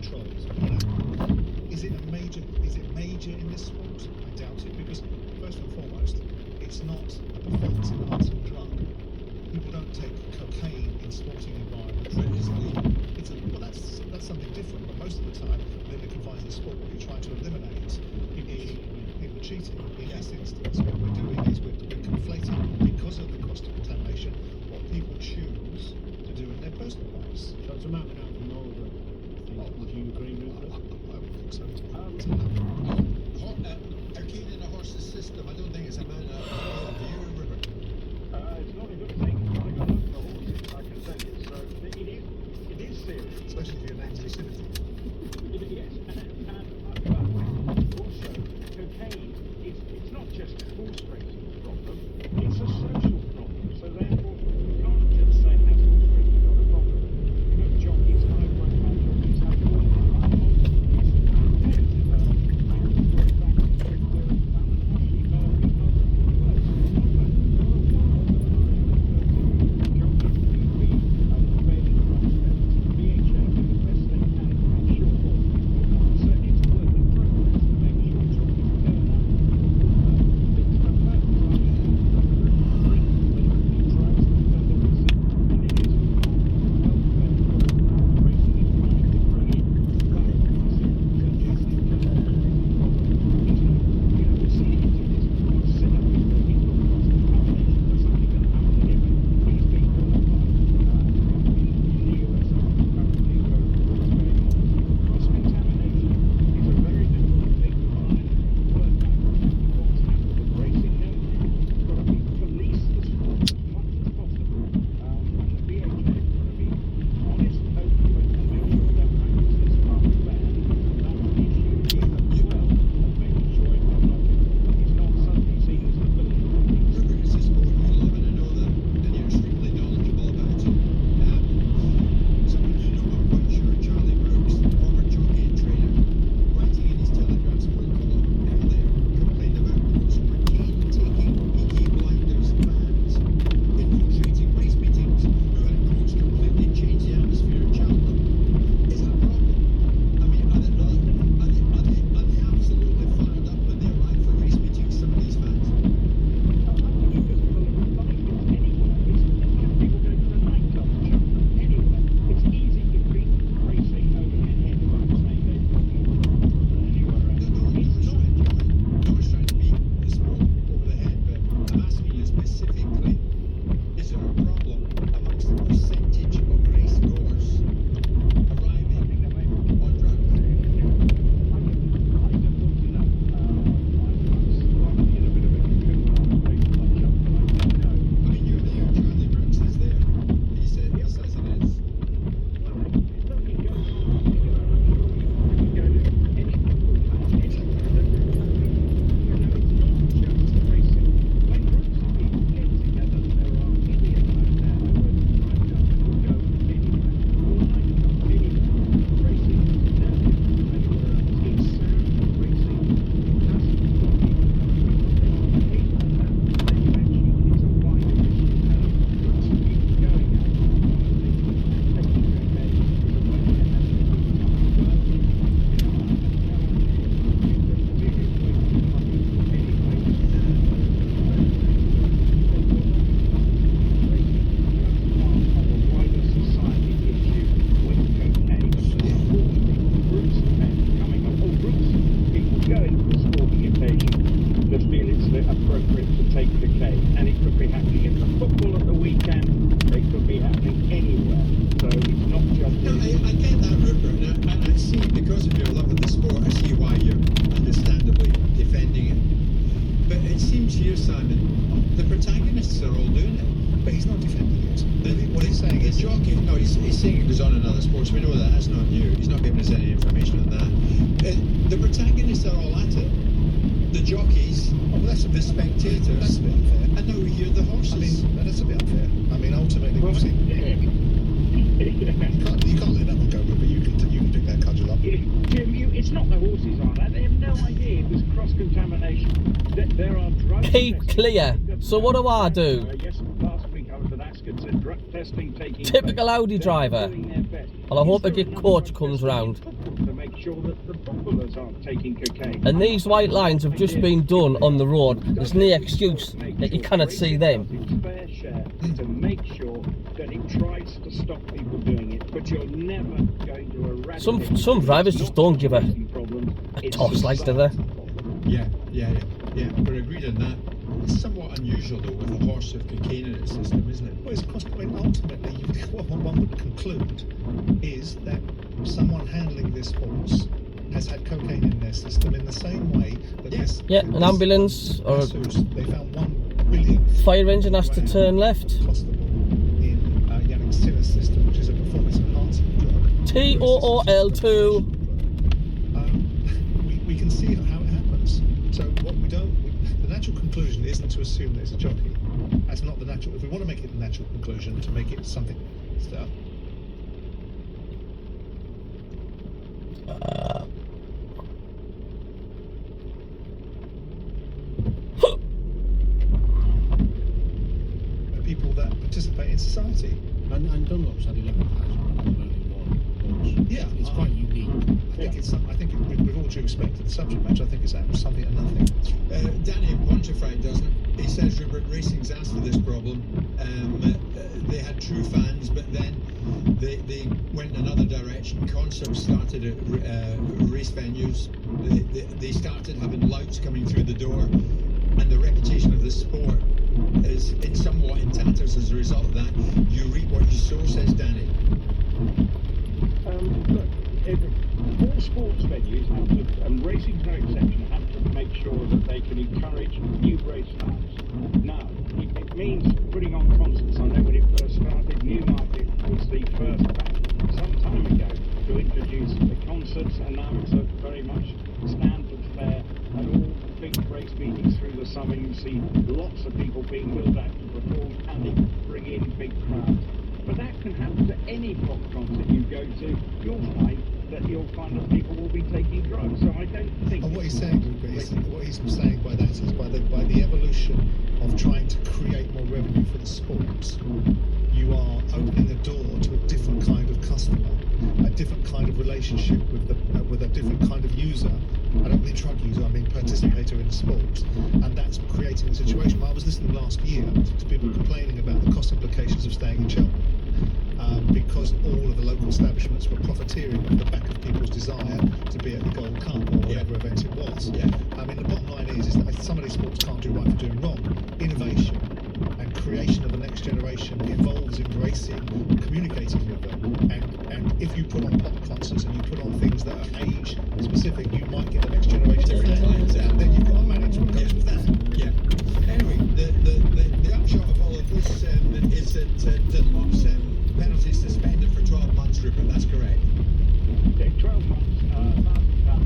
controls. Is it major in this sport? I doubt it, because first and foremost, it's not a performance enhancing drug. People don't take cocaine in sporting environments. Well, that's something different. But most of the time, within the confines of sport, what you're trying to eliminate is people cheating. In this instance, what we're doing is we're conflating, because of the cost of contamination, what people choose to do in their personal lives. So it's a mapping out from all the things. Would you agree with that? I would think so. Arcade in a horse's system, I don't think it's a matter of view, Rupert. It's not a good thing. It's not a good look for horses, I can tell you. So it is serious. Especially if your name's lucidity. Yes, and also cocaine, it's not just a horse racing problem, it's a social problem. So therefore, you can't just say, has horse racing got a problem? You know, jockeys, high-profile jockeys have all He's saying it goes on in other sports. We know that. That's not new. He's not giving us any information on that. The protagonists are all at it. The jockeys, the spectators. That's a bit unfair. And now we hear the horses. I mean, that's a bit unfair. I mean, ultimately, we've seen. You can't let that one go, but you can pick that cudgel up. Jim, it's not the horses, are they? They have no idea it was cross-contamination. There are drugs. Keep clear. So what do I do? Yes, last week I was at Ascot, said drug testing taking Typical place. Audi driver. They're doing their best. Well, I hope a Is there good another coach drug comes testing in round. football to make sure that the footballers aren't taking cocaine? And these white lines have just been done on the road. There's no excuse that you cannot see them. Its fair share to make sure that it tries to stop people doing it, but you're never going to eradicate. Some drivers just don't give a It's toss, like, do they? Yeah. We're agreed on that. It's somewhat unusual though with a horse of cocaine in its system, isn't it? Well, it's I mean, ultimately, what one would conclude is that someone handling this horse has had cocaine in their system in the same way that this. Yeah, an ambulance or They found 1 billion fire engine has to turn left. Costable in Yannick Sinner's system, which is a performance enhancing drug. TOOL2. We can see how it happens. So what the natural conclusion isn't to assume that it's a jockey. That's not the natural. If we want to make it the natural conclusion, to make it something stuff. People that participate in society. And Dunlop's had 11,000 only one. Yeah, It's quite unique. I think with all due respect to the subject matter, I think it's something and nothing. Danny in Pontefract doesn't it? He says Rupert Racing's asked for this problem. They had true fans, but then they went in another direction. Concerts started at race venues. They started having louts coming through the door, and the reputation of the sport is somewhat in tatters as a result of that. You reap what you sow, says Danny. Look, all sports venues have to, and racing's no exception, have to make sure that they can encourage new race fans. Now, it means putting on concerts. I know when it first started, Newmarket was the first back some time ago to introduce the concerts, and now it's a very much standard fare at all big race meetings through the summer. You see lots of people being billed out to perform, and they bring in big crowds. But that can happen to any pop concert you go to. You'll find that people will be taking drugs. So I don't think. And what he's saying, Luca, what he's saying by that is by the evolution of trying to create more revenue for the sports, you are opening a door to a different kind of customer, a different kind of relationship with a different kind of user. I don't mean drug user, I mean participator in sports, and that's creating a situation. I was listening last year to people complaining about the cost implications of staying in Cheltenham. Because all of the local establishments were profiteering off the back of people's desire to be at the Gold Cup or whatever event it was. Yeah. I mean, the bottom line is that some of these sports can't do right for doing wrong. Innovation and creation of the next generation involves embracing, communicating with them, and if you put on pop concerts and you put on things that are age specific, you might get the next generation and then you've got to manage what goes with that. Yeah. Anyway, the upshot of all of this is that Dunlop's penalty suspended for 12 months, Rupert, that's correct. Okay, 12 months, £1,000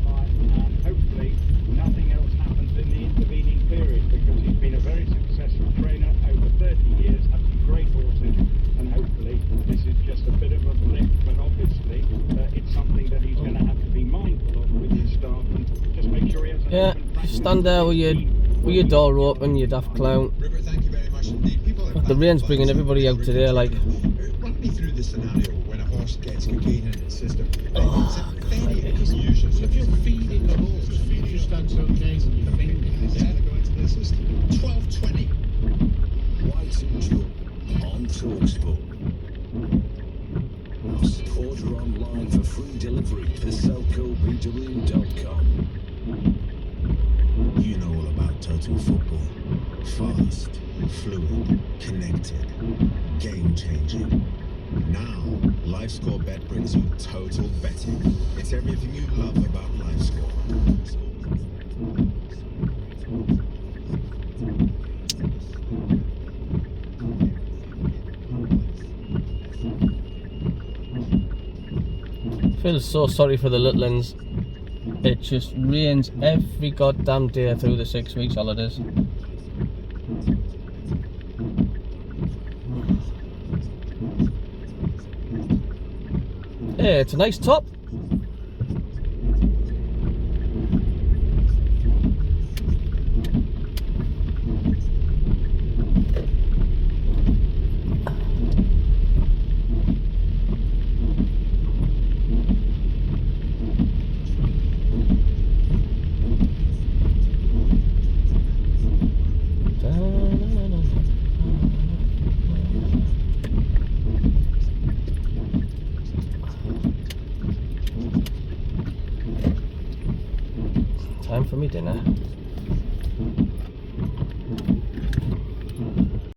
fine, and hopefully nothing else happens in the intervening period, because he's been a very successful trainer over 30 years, had some great horses, and hopefully this is just a bit of a blip, but obviously it's something that he's going to have to be mindful of with his staff, and just make sure he has an open practice. Stand there with your door open, you daft clown. Rupert, thank you very much indeed. People are The rain's bringing everybody out today, like. Run me through the scenario when a horse gets cocaine in its system. Oh, It's very unusual. If you're feeding the horse, you just stand so occasionally your fingers. It's going to go into their system. 12:20. White and Jewel on TalkSport. Order online for free delivery at selcobw.com. You know all about total football. Fast, fluid, connected, game-changing. Now, LiveScore Bet brings you total betting. It's everything you love about LiveScore. I feel so sorry for the little ones. It just rains every goddamn day through the 6 weeks holidays. Hey, it's a nice top. Time for me dinner.